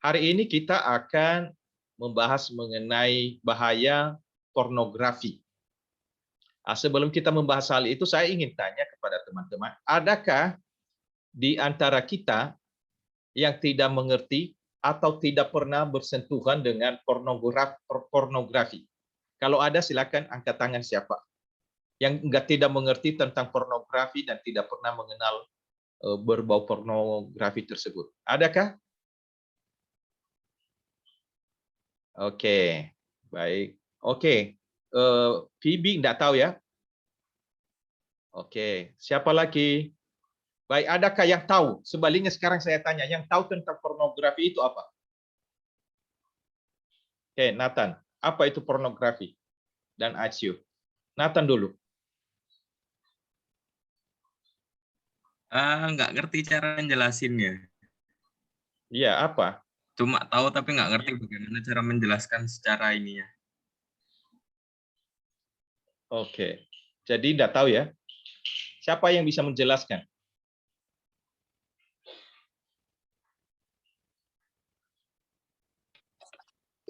Hari ini kita akan membahas mengenai bahaya pornografi. Sebelum kita membahas hal itu, saya ingin tanya kepada teman-teman, adakah di antara kita yang tidak mengerti atau tidak pernah bersentuhan dengan pornografi? Kalau ada, silakan angkat tangan siapa yang tidak mengerti tentang pornografi dan tidak pernah mengenal berbau pornografi tersebut. Adakah? Oke, baik. Oke, Phoebe enggak tahu ya? Oke, siapa lagi? Baik, adakah yang tahu? Sebaliknya sekarang saya tanya, yang tahu tentang pornografi itu apa? Oke, Nathan, apa itu pornografi? Dan Aciu. Nathan dulu. Nggak ngerti cara menjelasinnya. Iya, apa? Cuma tahu tapi nggak ngerti bagaimana cara menjelaskan secara ininya. Oke, jadi enggak tahu ya? Siapa yang bisa menjelaskan?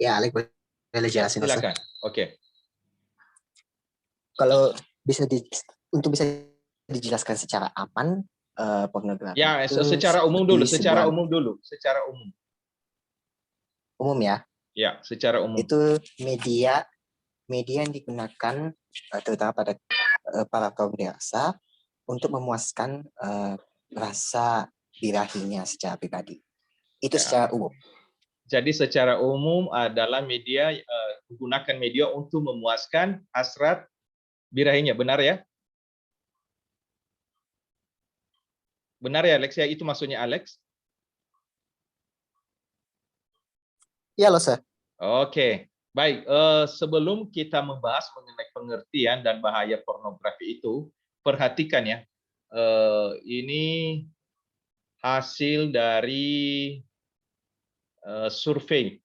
Ya, Alex boleh Ya, jelasin, Ustaz. silakan. Oke. Kalau untuk bisa dijelaskan secara aman, pornografi Ya, itu secara umum dulu, secara sebuah umum dulu, secara umum. umum ya. Ya, secara umum. Itu media yang digunakan terutama pada para kaum dewasa untuk memuaskan rasa birahinya secara pribadi. Itu Ya. secara umum. Jadi secara umum adalah media menggunakan media untuk memuaskan hasrat birahinya, benar ya? Benar ya, Alex? Ya, itu maksudnya Alex? Ya loh, Sir. Oke, baik. Sebelum kita membahas mengenai pengertian dan bahaya pornografi itu, perhatikan ya, ini hasil dari survei.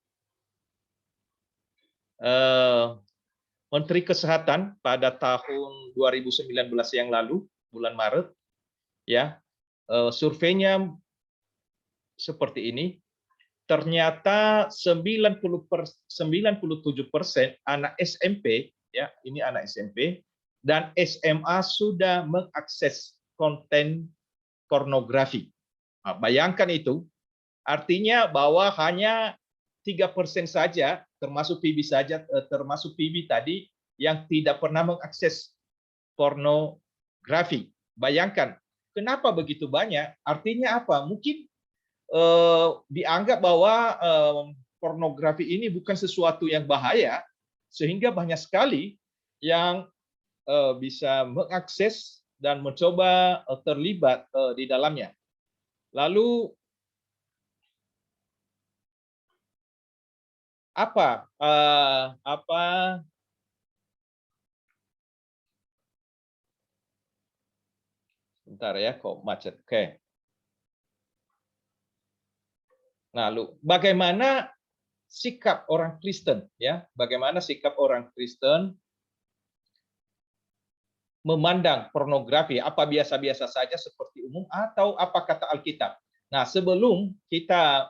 Menteri Kesehatan pada tahun 2019 yang lalu, bulan Maret, ya, surveinya seperti ini. Ternyata 97% anak SMP, ya, ini anak SMP dan SMA sudah mengakses konten pornografi. Nah, bayangkan itu, artinya bahwa hanya 3% saja, termasuk PB tadi, yang tidak pernah mengakses pornografi. Bayangkan, kenapa begitu banyak? Artinya apa? Mungkin dianggap bahwa pornografi ini bukan sesuatu yang bahaya, sehingga banyak sekali yang bisa mengakses dan mencoba terlibat di dalamnya. Lalu apa bentar ya, kok macet. Oke. Lalu bagaimana sikap orang Kristen, ya? Bagaimana sikap orang Kristen memandang pornografi? Apa biasa-biasa saja seperti umum atau apa kata Alkitab? Nah, sebelum kita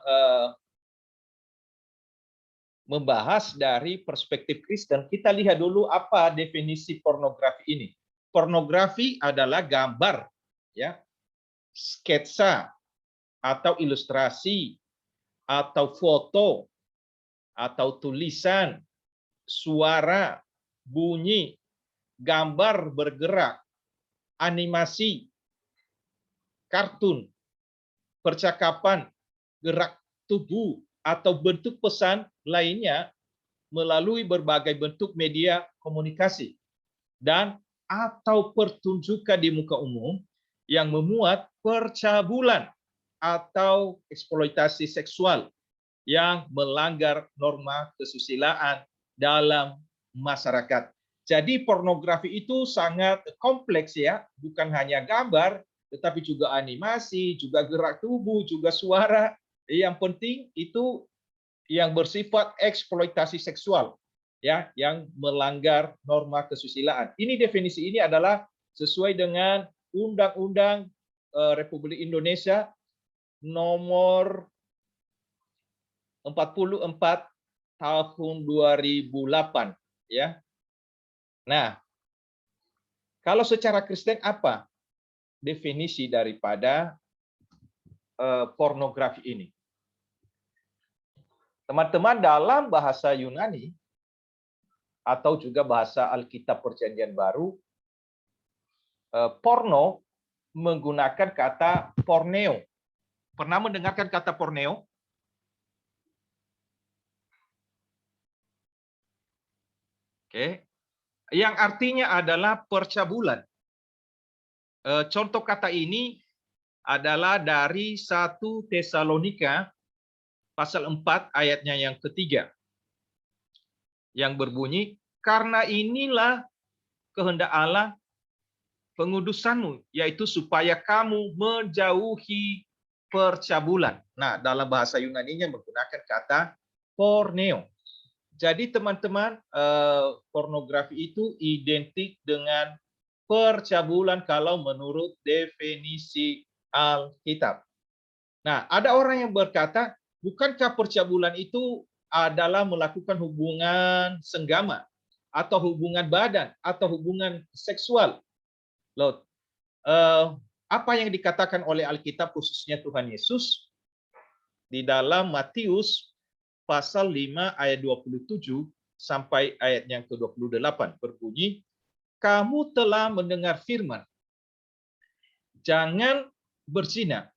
membahas dari perspektif Kristen, kita lihat dulu apa definisi pornografi ini. Pornografi adalah gambar, ya, sketsa atau ilustrasi atau foto atau tulisan, suara, bunyi, gambar bergerak, animasi, kartun, percakapan, gerak tubuh, atau bentuk pesan lainnya melalui berbagai bentuk media komunikasi dan atau pertunjukan di muka umum yang memuat percabulan atau eksploitasi seksual yang melanggar norma kesusilaan dalam masyarakat. Jadi pornografi itu sangat kompleks ya, bukan hanya gambar, tetapi juga animasi, juga gerak tubuh, juga suara. Yang penting itu yang bersifat eksploitasi seksual, ya, yang melanggar norma kesusilaan. Ini definisi ini adalah sesuai dengan Undang-Undang Republik Indonesia nomor 44 tahun 2008 ya. Nah, kalau secara Kristen apa definisi daripada pornografi ini? Teman-teman, dalam bahasa Yunani atau juga bahasa Alkitab Perjanjian Baru, porno menggunakan kata porneo. Pernah mendengarkan kata porneo? Oke. Yang artinya adalah percabulan. Contoh kata ini adalah dari 1 Tesalonika pasal 4 ayatnya yang ketiga. Yang berbunyi, karena inilah kehendak Allah pengudusanmu, yaitu supaya kamu menjauhi percabulan. Nah, dalam bahasa Yunaninya menggunakan kata porneo. Jadi teman-teman, pornografi itu identik dengan percabulan kalau menurut definisi Alkitab. Nah, ada orang yang berkata, bukankah percabulan itu adalah melakukan hubungan senggama atau hubungan badan atau hubungan seksual? Loh, apa yang dikatakan oleh Alkitab khususnya Tuhan Yesus di dalam Matius pasal 5 ayat 27 sampai ayat yang ke-28 berbunyi, kamu telah mendengar firman, jangan berzina.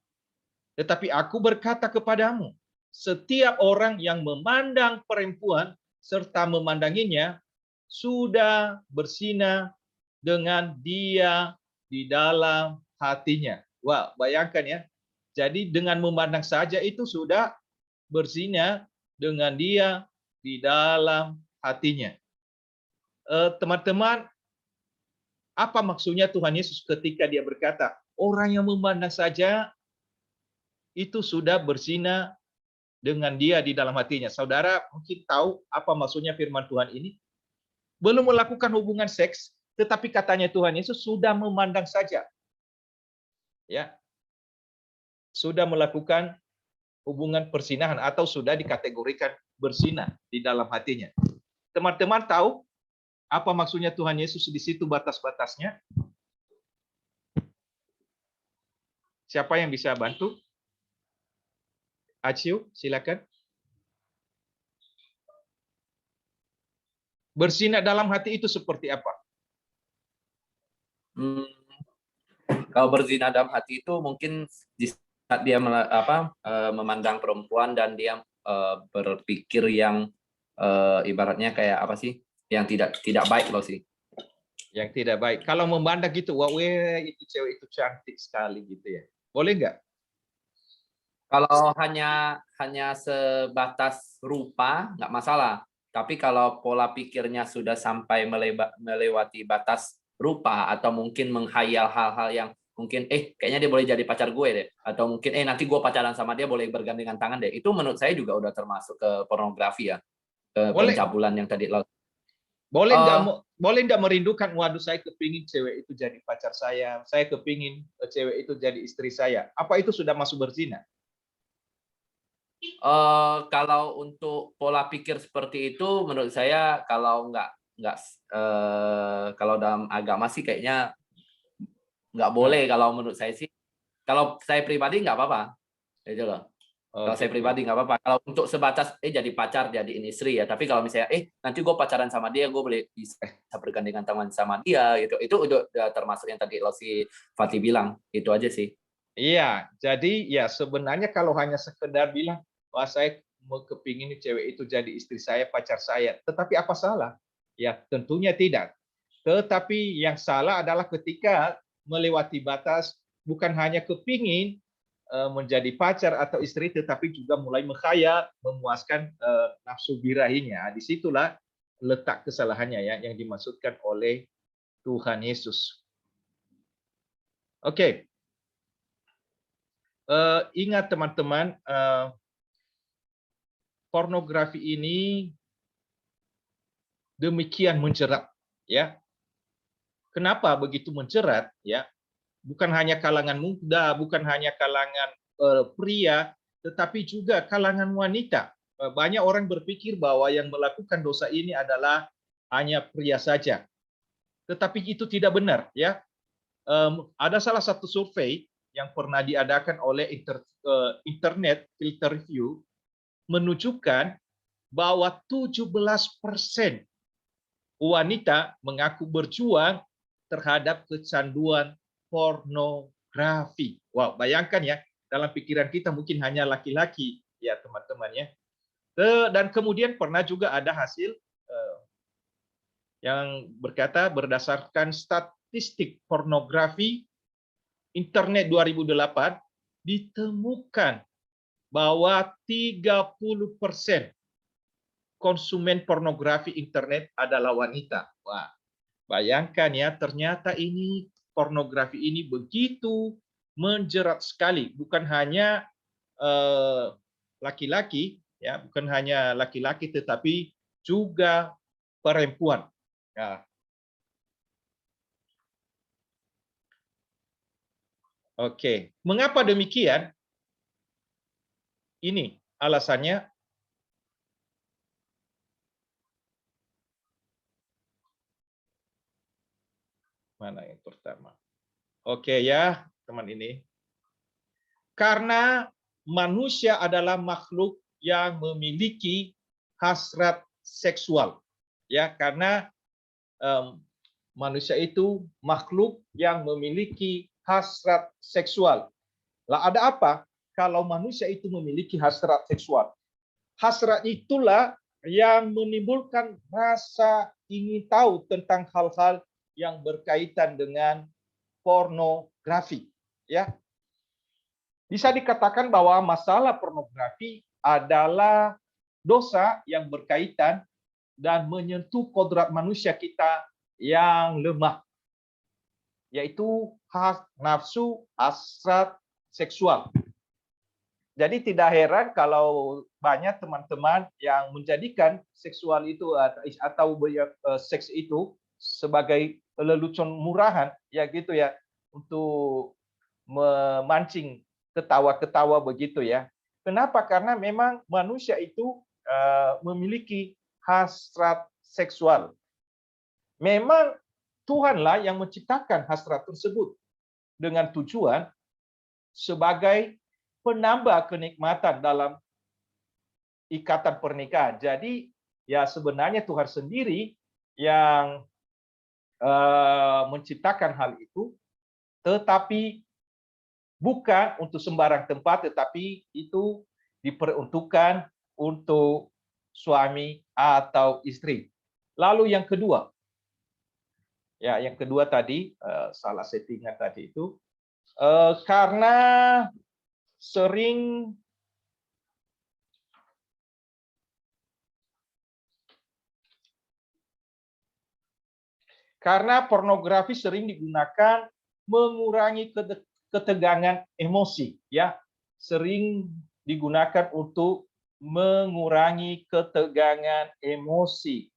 Tetapi aku berkata kepadamu, setiap orang yang memandang perempuan serta memandanginya sudah berzina dengan dia di dalam hatinya. Wah, bayangkan ya. Jadi dengan memandang saja itu sudah berzina dengan dia di dalam hatinya. Teman-teman, apa maksudnya Tuhan Yesus ketika dia berkata, orang yang memandang saja itu sudah berzina dengan dia di dalam hatinya. Saudara mungkin tahu apa maksudnya firman Tuhan ini? Belum melakukan hubungan seks, tetapi katanya Tuhan Yesus sudah memandang saja. Ya. Sudah melakukan hubungan persinahan atau sudah dikategorikan berzina di dalam hatinya. Teman-teman tahu apa maksudnya Tuhan Yesus di situ batas-batasnya? Siapa yang bisa bantu? Aciu, silakan. Berzina dalam hati itu seperti apa? Kalau berzina dalam hati itu mungkin di saat dia memandang perempuan dan dia berpikir yang ibaratnya kayak apa sih? Yang tidak baik loh sih. Yang tidak baik. Kalau memandang gitu, wah itu cewek itu cantik sekali gitu ya. Boleh nggak? Kalau hanya sebatas rupa nggak masalah. Tapi kalau pola pikirnya sudah sampai melewati batas rupa atau mungkin menghayal hal-hal yang mungkin kayaknya dia boleh jadi pacar gue deh, atau mungkin nanti gue pacaran sama dia boleh bergandengan tangan deh, itu menurut saya juga udah termasuk ke pornografi ya, ke pencabulan yang tadi lo. Boleh nggak merindukan, waduh saya kepingin cewek itu jadi pacar saya kepingin cewek itu jadi istri saya. Apa itu sudah masuk berzina? Kalau untuk pola pikir seperti itu, menurut saya kalau nggak kalau dalam agama sih kayaknya nggak boleh. Kalau menurut saya sih, kalau saya pribadi nggak apa-apa, itu loh. Kalau saya pribadi nggak apa-apa. Kalau untuk sebatas jadi pacar, jadiin istri ya. Tapi kalau misalnya nanti gue pacaran sama dia, gue boleh bisa bergandengan tangan sama dia, gitu. Itu udah termasuk yang tadi lo si Fatih bilang. Itu aja sih. Iya, jadi ya sebenarnya kalau hanya sekedar bilang, wah saya mau kepingin cewek itu jadi istri saya, pacar saya. Tetapi apa salah? Ya tentunya tidak. Tetapi yang salah adalah ketika melewati batas, bukan hanya kepingin menjadi pacar atau istri, tetapi juga mulai menghayal, memuaskan nafsu birahinya. Disitulah letak kesalahannya ya, yang dimaksudkan oleh Tuhan Yesus. Oke. Ingat teman-teman, pornografi ini demikian menjerat, ya. Kenapa begitu menjerat? Ya, bukan hanya kalangan muda, bukan hanya kalangan pria, tetapi juga kalangan wanita. banyak orang berpikir bahwa yang melakukan dosa ini adalah hanya pria saja. Tetapi itu tidak benar, ya. Ada salah satu survei yang pernah diadakan oleh Internet Filter Review menunjukkan bahwa 17% wanita mengaku berjuang terhadap kecanduan pornografi. Wow, bayangkan ya, dalam pikiran kita mungkin hanya laki-laki ya teman-teman ya. Dan kemudian pernah juga ada hasil yang berkata berdasarkan statistik pornografi internet 2008 ditemukan bahwa 30% konsumen pornografi internet adalah wanita. Wah, bayangkan ya, ternyata ini pornografi ini begitu menjerat sekali, bukan hanya laki-laki, ya, bukan hanya laki-laki, tetapi juga perempuan. Ya. Oke, mengapa demikian? Ini alasannya. Mana yang pertama? Oke ya, teman ini. Karena manusia adalah makhluk yang memiliki hasrat seksual. Ya, karena manusia itu makhluk yang memiliki hasrat seksual. Lah ada apa kalau manusia itu memiliki hasrat seksual? Hasrat itulah yang menimbulkan rasa ingin tahu tentang hal-hal yang berkaitan dengan pornografi, ya. Bisa dikatakan bahwa masalah pornografi adalah dosa yang berkaitan dan menyentuh kodrat manusia kita yang lemah, yaitu nafsu hasrat seksual. Jadi tidak heran kalau banyak teman-teman yang menjadikan seksual itu atau seks itu sebagai lelucon murahan, ya gitu ya, untuk memancing ketawa-ketawa begitu ya. Kenapa? Karena memang manusia itu memiliki hasrat seksual. Memang Tuhanlah yang menciptakan hasrat tersebut dengan tujuan sebagai penambah kenikmatan dalam ikatan pernikahan. Jadi ya sebenarnya Tuhan sendiri yang menciptakan hal itu, tetapi bukan untuk sembarang tempat, tetapi itu diperuntukkan untuk suami atau istri. Lalu yang kedua, ya yang kedua tadi salah settingan tadi itu karena sering karena pornografi sering digunakan mengurangi ketegangan emosi, ya, sering digunakan untuk mengurangi ketegangan emosi.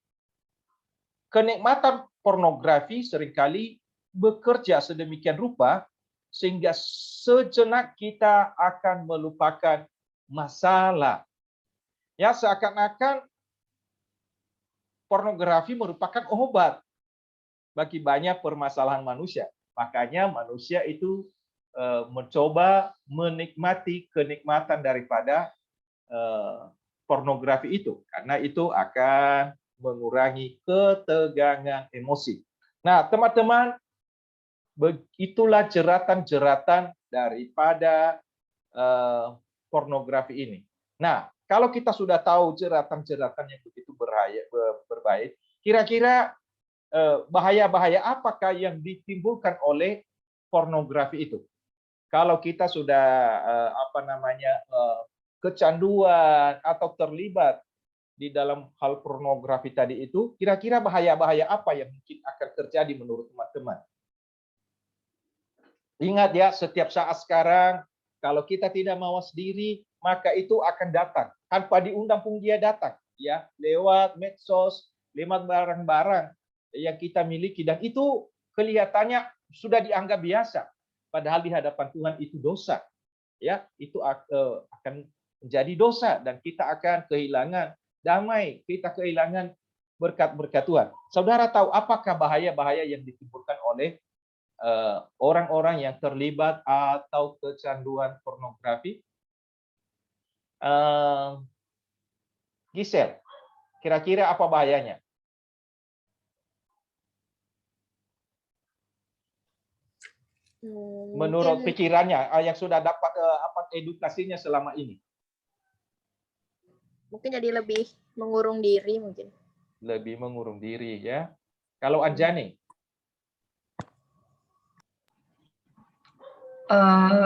Kenikmatan pornografi seringkali bekerja sedemikian rupa sehingga sejenak kita akan melupakan masalah. Ya, seakan-akan pornografi merupakan obat bagi banyak permasalahan manusia. Makanya manusia itu mencoba menikmati kenikmatan daripada pornografi itu, karena itu akan mengurangi ketegangan emosi. Nah, teman-teman, begitulah jeratan-jeratan daripada pornografi ini. Nah, kalau kita sudah tahu jeratan-jeratan yang begitu berbahaya, kira-kira bahaya-bahaya apakah yang ditimbulkan oleh pornografi itu? Kalau kita sudah kecanduan atau terlibat di dalam hal pornografi tadi itu, kira-kira bahaya-bahaya apa yang mungkin akan terjadi menurut teman-teman? Ingat ya, setiap saat sekarang kalau kita tidak mawas diri, maka itu akan datang. Tanpa diundang pun dia datang, ya, lewat medsos, lewat barang-barang yang kita miliki, dan itu kelihatannya sudah dianggap biasa, padahal di hadapan Tuhan itu dosa, ya, itu akan menjadi dosa dan kita akan kehilangan damai, kita kehilangan berkat-berkat Tuhan. Saudara tahu apakah bahaya-bahaya yang ditimbulkan oleh orang-orang yang terlibat atau kecanduan pornografi? Gisel, kira-kira apa bahayanya? Menurut Mungkin pikirannya yang sudah dapat edukasinya selama ini. jadi lebih mengurung diri mungkin. Lebih mengurung diri ya. Kalau Anjani?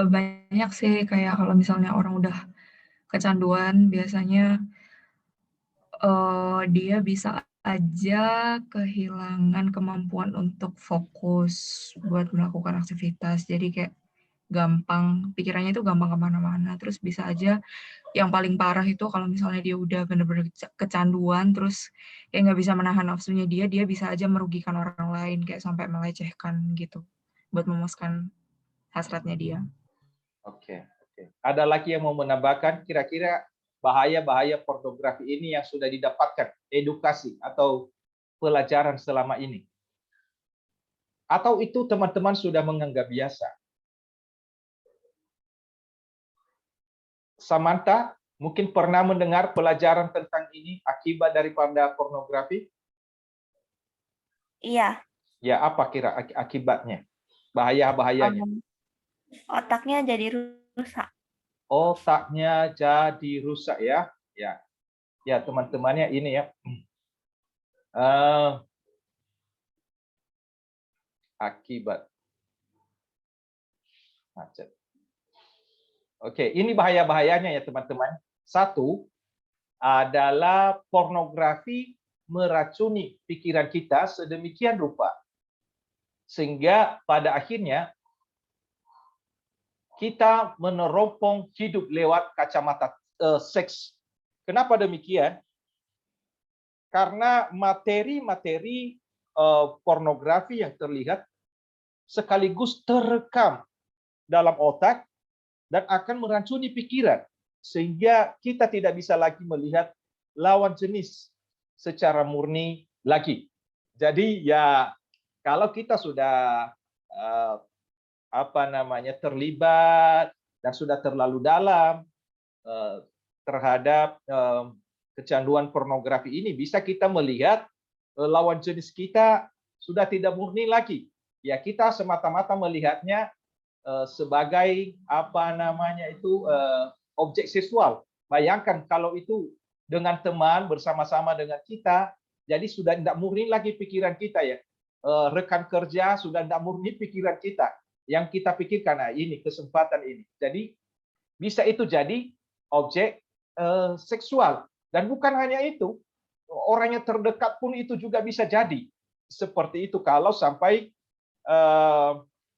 Banyak sih, kayak kalau misalnya orang udah kecanduan biasanya dia bisa aja kehilangan kemampuan untuk fokus buat melakukan aktivitas. Jadi kayak gampang, pikirannya itu gampang kemana-mana. Terus bisa aja yang paling parah itu kalau misalnya dia udah bener-bener kecanduan, terus kayak nggak bisa menahan nafsunya dia bisa aja merugikan orang lain, kayak sampai melecehkan gitu, buat memuaskan hasratnya dia. Oke. Ada lagi yang mau menambahkan kira-kira bahaya-bahaya pornografi ini yang sudah didapatkan edukasi atau pelajaran selama ini? Atau itu teman-teman sudah menganggap biasa? Samantha, mungkin pernah mendengar pelajaran tentang ini, akibat daripada pornografi? Iya, Ya, apa kira akibatnya? Bahaya-bahayanya? otaknya jadi rusak. Otaknya jadi rusak ya. Ya teman-temannya ini ya. Akibat macet. Oke, ini bahaya-bahayanya ya teman-teman. Satu adalah pornografi meracuni pikiran kita sedemikian rupa sehingga pada akhirnya kita meneropong hidup lewat kacamata seks. Kenapa demikian? Karena materi-materi pornografi yang terlihat sekaligus terekam dalam otak dan akan meracuni pikiran sehingga kita tidak bisa lagi melihat lawan jenis secara murni lagi. Jadi ya kalau kita sudah terlibat dan sudah terlalu dalam terhadap kecanduan pornografi ini, bisa kita melihat lawan jenis kita sudah tidak murni lagi. Ya kita semata-mata melihatnya sebagai objek seksual. Bayangkan kalau itu dengan teman bersama-sama dengan kita, jadi sudah tidak murni lagi pikiran kita ya. Rekan kerja sudah tidak murni pikiran kita. Yang kita pikirkan, nah ini kesempatan ini. Jadi bisa itu jadi objek seksual. Dan bukan hanya itu, orang yang terdekat pun itu juga bisa jadi seperti itu kalau sampai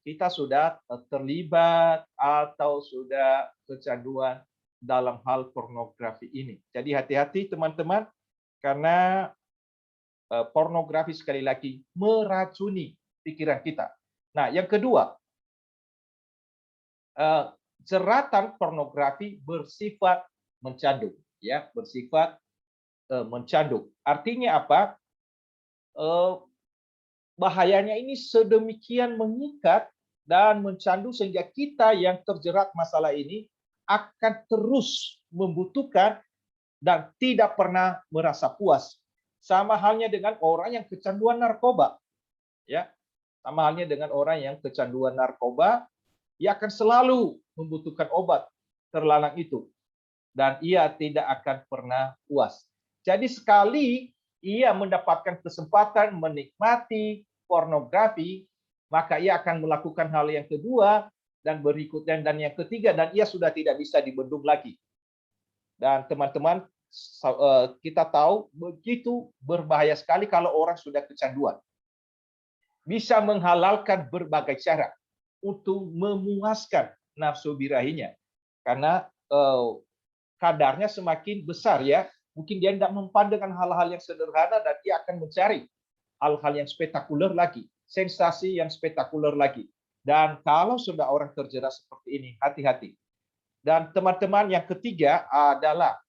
kita sudah terlibat atau sudah kecanduan dalam hal pornografi ini. Jadi hati-hati teman-teman, karena pornografi sekali lagi meracuni pikiran kita. Nah, yang kedua, jeratan pornografi bersifat mencandu, ya, bersifat mencandu. Artinya apa? Bahayanya ini sedemikian mengikat dan mencandu sehingga kita yang terjerat masalah ini akan terus membutuhkan dan tidak pernah merasa puas. Sama halnya dengan orang yang kecanduan narkoba. Ya. Sama halnya dengan orang yang kecanduan narkoba, ia akan selalu membutuhkan obat terlarang itu dan ia tidak akan pernah puas. Jadi sekali ia mendapatkan kesempatan menikmati pornografi, maka ia akan melakukan hal yang kedua dan berikutnya dan yang ketiga, dan ia sudah tidak bisa dibendung lagi. Dan teman-teman, kita tahu begitu berbahaya sekali kalau orang sudah kecanduan. Bisa menghalalkan berbagai cara untuk memuaskan nafsu birahinya. Karena kadarnya semakin besar ya. Mungkin dia tidak mempan dengan hal-hal yang sederhana dan dia akan mencari hal-hal yang spektakuler lagi, sensasi yang spektakuler lagi. Dan kalau sudah orang terjerat seperti ini, hati-hati. Dan teman-teman, yang ketiga adalah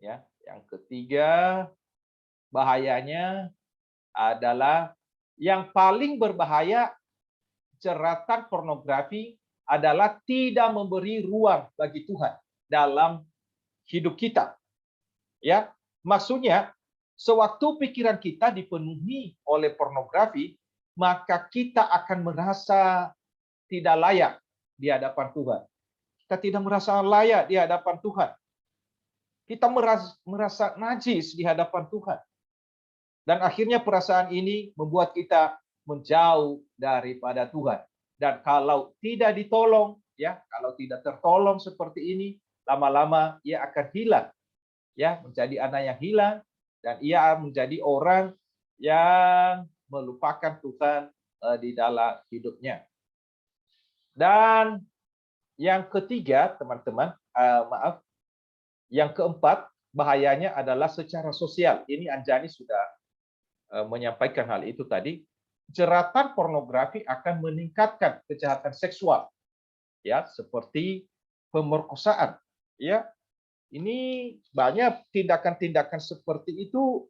yang ketiga bahayanya adalah yang paling berbahaya jeratan pornografi adalah tidak memberi ruang bagi Tuhan dalam hidup kita. Ya, maksudnya sewaktu pikiran kita dipenuhi oleh pornografi, maka kita akan merasa tidak layak di hadapan Tuhan. Kita tidak merasa layak di hadapan Tuhan. Kita merasa najis di hadapan Tuhan. Dan akhirnya perasaan ini membuat kita menjauh daripada Tuhan. Dan kalau tidak ditolong, kalau tidak tertolong seperti ini, lama-lama ia akan hilang. Menjadi anak yang hilang, dan ia menjadi orang yang melupakan Tuhan di dalam hidupnya. Dan yang ketiga, teman-teman, yang keempat, bahayanya adalah secara sosial. Ini Anjani sudah menyampaikan hal itu tadi. Jeratan pornografi akan meningkatkan kejahatan seksual, seperti pemerkosaan. Ini banyak tindakan-tindakan seperti itu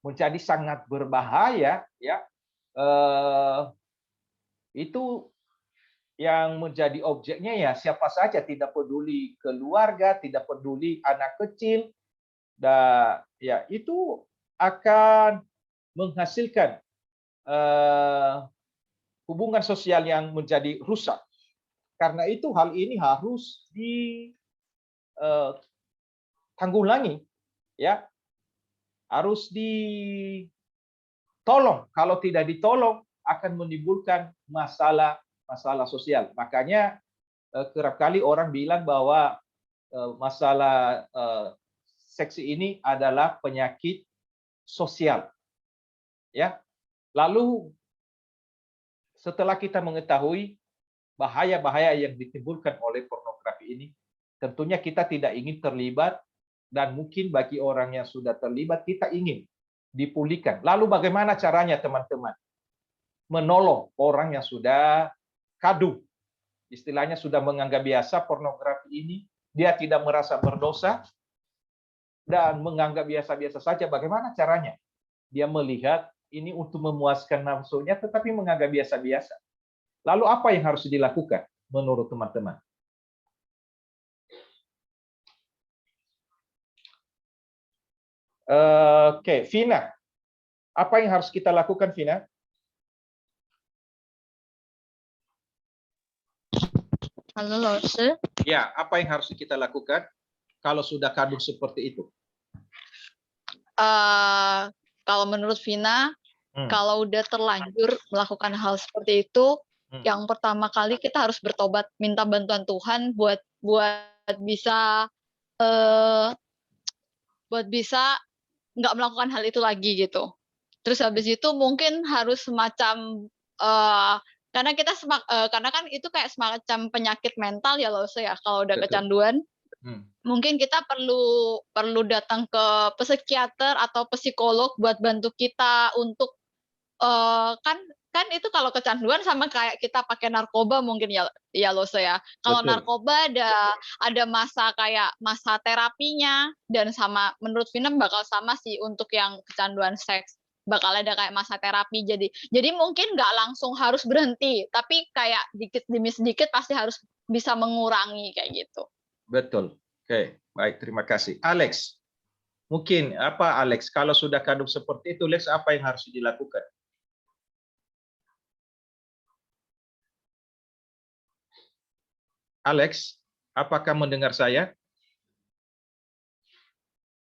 menjadi sangat berbahaya. Itu yang menjadi objeknya siapa saja, tidak peduli keluarga, tidak peduli anak kecil, dan itu akan menghasilkan hubungan sosial yang menjadi rusak. Karena itu hal ini harus ditanggulangi, harus ditolong. Kalau tidak ditolong akan menimbulkan masalah sosial. Makanya kerap kali orang bilang bahwa masalah seksi ini adalah penyakit sosial. Lalu setelah kita mengetahui bahaya-bahaya yang ditimbulkan oleh pornografi ini, tentunya kita tidak ingin terlibat, dan mungkin bagi orang yang sudah terlibat, kita ingin dipulihkan. Lalu bagaimana caranya, teman-teman? Menolong orang yang sudah kadung, istilahnya sudah menganggap biasa pornografi ini, dia tidak merasa berdosa, dan menganggap biasa-biasa saja. Bagaimana caranya? Dia melihat ini untuk memuaskan nafsunya, tetapi menganggap biasa-biasa. Lalu apa yang harus dilakukan menurut teman-teman? Oke, Vina. Apa yang harus kita lakukan, Vina? Halo, Lose. Ya, apa yang harus kita lakukan kalau sudah kadung seperti itu? Kalau menurut Vina, kalau udah terlanjur melakukan hal seperti itu, yang pertama kali kita harus bertobat, minta bantuan Tuhan buat bisa nggak melakukan hal itu lagi gitu. Terus habis itu mungkin harus semacam karena kan itu kayak semacam penyakit mental ya loh ya, kalau udah kecanduan. Mungkin kita perlu datang ke psikiater atau psikolog buat bantu kita untuk kan itu kalau kecanduan sama kayak kita pakai narkoba mungkin ya loh ya. Kalau narkoba ada masa terapinya, dan sama menurut Vina bakal sama sih untuk yang kecanduan seks, bakal ada kayak masa terapi. Jadi mungkin nggak langsung harus berhenti, tapi kayak dikit demi sedikit pasti harus bisa mengurangi kayak gitu. Betul. Oke, baik, terima kasih. Alex, mungkin apa Alex, kalau sudah kadung seperti itu, Alex, apa yang harus dilakukan? Alex, apakah mendengar saya?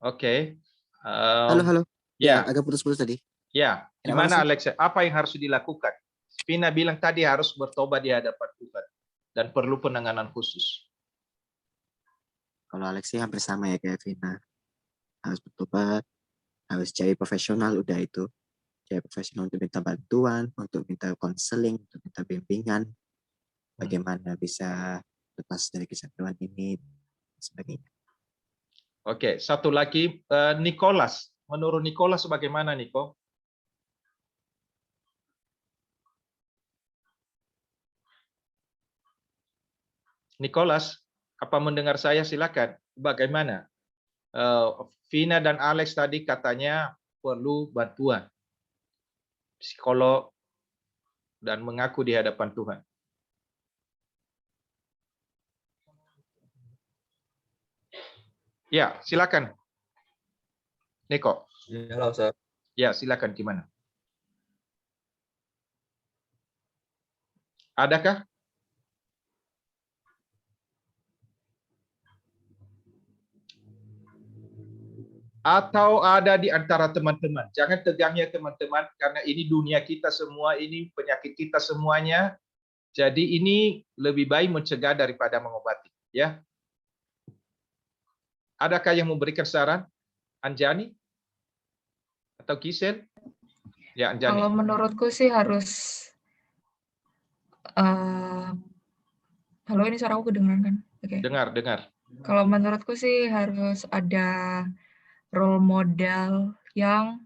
Oke. Halo. Ya, agak putus-putus tadi. Ya, gimana Alex? Apa yang harus dilakukan? Vina bilang tadi harus bertobat di hadapan Tuhan dan perlu penanganan khusus. Kalau Alex sih hampir sama ya kayak Vina. Harus bertobat, harus cari profesional, udah itu. Cari profesional untuk minta bantuan, untuk minta konseling, untuk minta bimbingan. Bagaimana bisa lepas dari kecanduan ini, dan sebagainya. Oke, satu lagi, Nicholas. Menurut Nicholas bagaimana, Niko? Nicholas, apa mendengar saya? Silakan. Bagaimana? Vina dan Alex tadi katanya perlu bantuan psikolog dan mengaku di hadapan Tuhan. Ya, silakan. Niko. Ya, halo, Ustaz. Ya, silakan gimana? Adakah? Atau ada di antara teman-teman? Jangan tegang ya teman-teman, karena ini dunia kita semua, ini penyakit kita semuanya. Jadi ini lebih baik mencegah daripada mengobati. Ya. Adakah yang memberikan saran? Anjani? Atau Gisel? Ya, Anjani. Kalau menurutku sih harus halo, ini suara aku kedengeran kan? Oke. Dengar. Kalau menurutku sih harus ada role model yang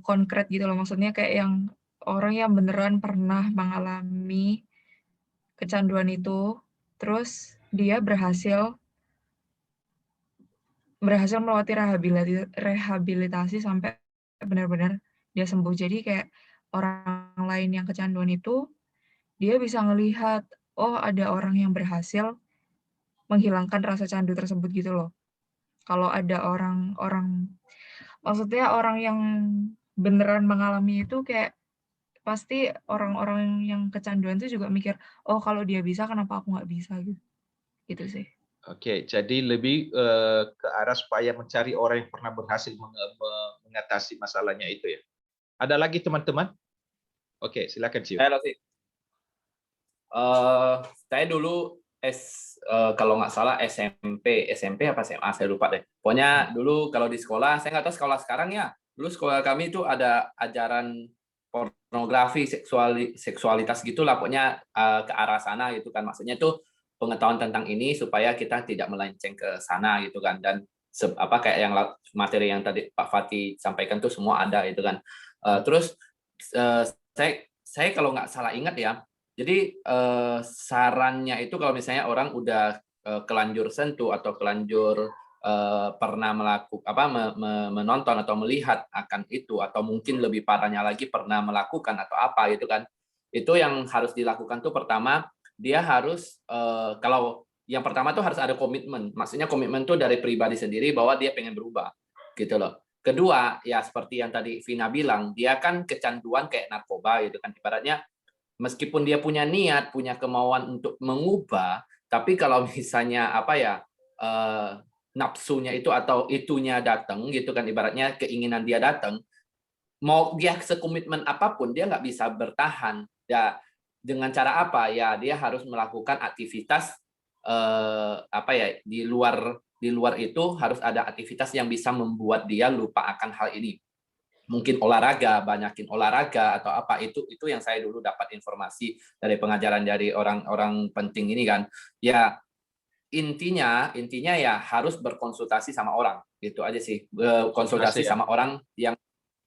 konkret gitu loh. Maksudnya kayak yang orang yang beneran pernah mengalami kecanduan itu, terus dia berhasil melewati rehabilitasi sampai benar-benar dia sembuh. Jadi kayak orang lain yang kecanduan itu, dia bisa ngelihat, oh ada orang yang berhasil menghilangkan rasa candu tersebut gitu loh. Kalau ada maksudnya orang yang beneran mengalami itu kayak pasti orang-orang yang kecanduan itu juga mikir, oh kalau dia bisa kenapa aku nggak bisa gitu. Gitu sih. Oke, jadi lebih ke arah supaya mencari orang yang pernah berhasil mengatasi masalahnya itu ya. Ada lagi teman-teman? Oke, silakan Cio. Halo sih. Saya dulu kalau nggak salah SMP apa SMA saya lupa deh. Pokoknya dulu kalau di sekolah, saya nggak tahu sekolah sekarang ya. Dulu sekolah kami itu ada ajaran pornografi, seksualitas gitulah, pokoknya ke arah sana gitu kan. Maksudnya itu pengetahuan tentang ini supaya kita tidak melenceng ke sana gitu kan. Dan kayak yang materi yang tadi Pak Fatih sampaikan tuh semua ada gitu kan. Terus saya kalau nggak salah ingat ya. Jadi sarannya itu kalau misalnya orang udah kelanjur sentuh atau kelanjur pernah menonton atau melihat akan itu, atau mungkin lebih parahnya lagi pernah melakukan atau apa gitu kan, itu yang harus dilakukan tuh pertama dia harus kalau yang pertama tuh harus ada komitmen. Maksudnya komitmen tuh dari pribadi sendiri bahwa dia pengen berubah gitu loh. Kedua ya seperti yang tadi Vina bilang, dia kan kecanduan kayak narkoba gitu kan, ibaratnya meskipun dia punya niat, punya kemauan untuk mengubah, tapi kalau misalnya nafsunya itu atau itunya datang gitu kan, ibaratnya keinginan dia datang, mau dia sekomitmen apapun dia nggak bisa bertahan. Ya dengan cara apa ya, dia harus melakukan aktivitas di luar itu harus ada aktivitas yang bisa membuat dia lupa akan hal ini. Mungkin olahraga, banyakin olahraga atau apa, itu yang saya dulu dapat informasi dari pengajaran dari orang-orang penting ini kan. Ya intinya ya harus berkonsultasi sama orang, gitu aja sih. Konsultasi sama orang yang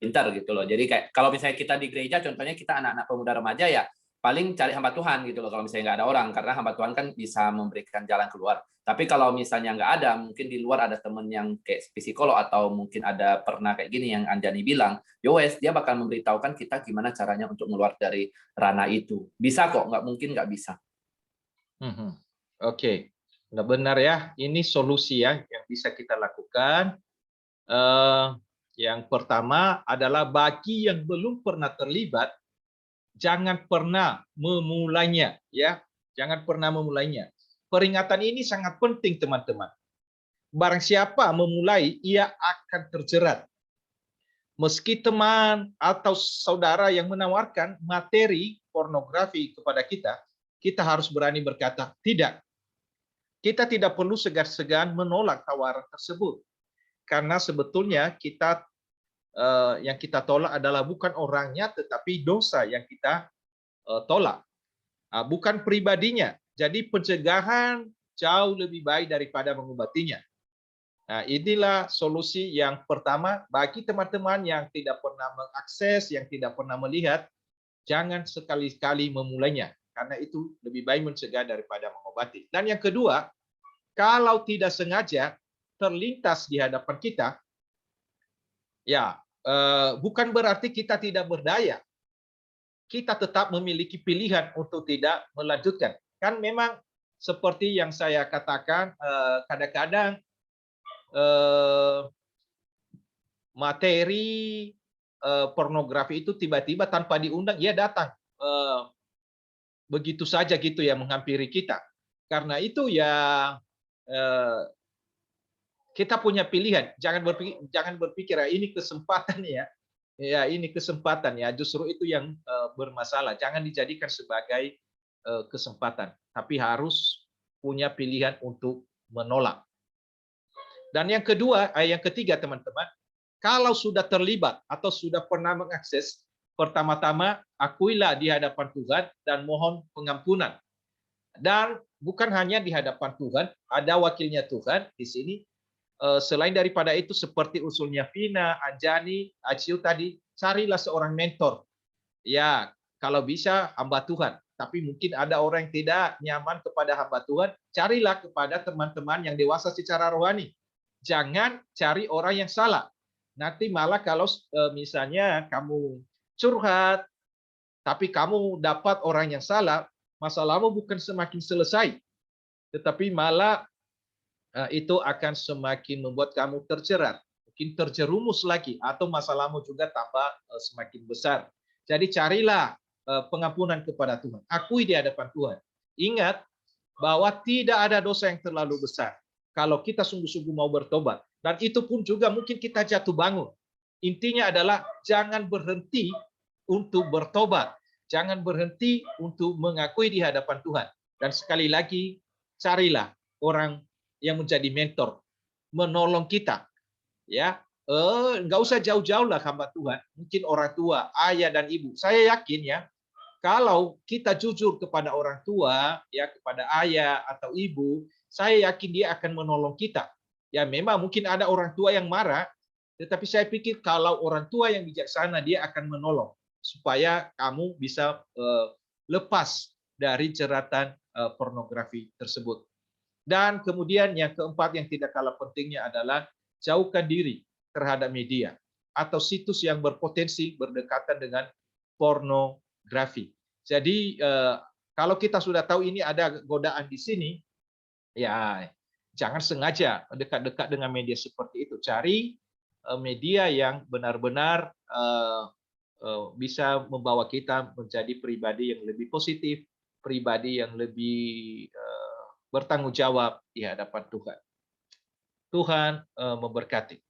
pintar gitu loh. Jadi kayak kalau misalnya kita di gereja, contohnya kita anak-anak pemuda remaja ya paling cari hamba Tuhan gitu loh kalau misalnya nggak ada orang, karena hamba Tuhan kan bisa memberikan jalan keluar. Tapi kalau misalnya nggak ada, mungkin di luar ada teman yang kayak psikolog atau mungkin ada pernah kayak gini yang Anjani bilang, yowes dia bakal memberitahukan kita gimana caranya untuk keluar dari ranah itu. Bisa kok, nggak mungkin nggak bisa. Oke, benar ya. Ini solusi ya yang bisa kita lakukan. Yang pertama adalah bagi yang belum pernah terlibat, jangan pernah memulainya, ya. Jangan pernah memulainya. Peringatan ini sangat penting, teman-teman. Barang siapa memulai, ia akan terjerat. Meski teman atau saudara yang menawarkan materi pornografi kepada kita, kita harus berani berkata tidak. Kita tidak perlu segan-segan menolak tawaran tersebut. Karena sebetulnya yang kita tolak adalah bukan orangnya, tetapi dosa yang kita tolak, bukan pribadinya. Jadi pencegahan jauh lebih baik daripada mengobatinya. Nah, inilah solusi yang pertama bagi teman-teman yang tidak pernah mengakses, yang tidak pernah melihat, jangan sekali-kali memulainya. karena itu lebih baik mencegah daripada mengobati. Dan yang kedua, kalau tidak sengaja terlintas di hadapan kita, ya bukan berarti kita tidak berdaya. Kita tetap memiliki pilihan untuk tidak melanjutkan. Kan memang seperti yang saya katakan, kadang-kadang materi pornografi itu tiba-tiba tanpa diundang, ia datang begitu saja gitu ya menghampiri kita. Karena itu ya kita punya pilihan. Jangan berpikir ya, ini kesempatan ya. Ya ini kesempatan ya. Justru itu yang bermasalah. Jangan dijadikan sebagai kesempatan, tapi harus punya pilihan untuk menolak. Dan yang kedua, yang ketiga teman-teman, kalau sudah terlibat atau sudah pernah mengakses, pertama-tama akuilah di hadapan Tuhan dan mohon pengampunan. Dan bukan hanya di hadapan Tuhan, ada wakilnya Tuhan di sini. Selain daripada itu, seperti usulnya Vina, Anjani, Aciu tadi, carilah seorang mentor. Ya, kalau bisa hamba Tuhan. Tapi mungkin ada orang yang tidak nyaman kepada hamba Tuhan, carilah kepada teman-teman yang dewasa secara rohani. Jangan cari orang yang salah. Nanti malah kalau misalnya kamu curhat, tapi kamu dapat orang yang salah, masalahmu bukan semakin selesai, tetapi malah itu akan semakin membuat kamu terjerat, mungkin terjerumus lagi, atau masalahmu juga tambah semakin besar. Jadi carilah pengampunan kepada Tuhan. Akui di hadapan Tuhan. Ingat bahwa tidak ada dosa yang terlalu besar kalau kita sungguh-sungguh mau bertobat. Dan itu pun juga mungkin kita jatuh bangun. Intinya adalah jangan berhenti untuk bertobat. Jangan berhenti untuk mengakui di hadapan Tuhan. Dan sekali lagi, carilah orang yang menjadi mentor, menolong kita. Ya, nggak usah jauh-jauh lah hamba Tuhan. Mungkin orang tua, ayah dan ibu. Saya yakin ya, kalau kita jujur kepada orang tua, ya kepada ayah atau ibu, saya yakin dia akan menolong kita. Ya memang mungkin ada orang tua yang marah, tetapi saya pikir kalau orang tua yang bijaksana, dia akan menolong supaya kamu bisa lepas dari jeratan pornografi tersebut. Dan kemudian yang keempat yang tidak kalah pentingnya adalah jauhkan diri terhadap media atau situs yang berpotensi berdekatan dengan pornografi. Jadi kalau kita sudah tahu ini ada godaan di sini, ya jangan sengaja dekat-dekat dengan media seperti itu. Cari media yang benar-benar bisa membawa kita menjadi pribadi yang lebih positif, pribadi yang lebih bertanggung jawab di hadapan Tuhan. Tuhan memberkati.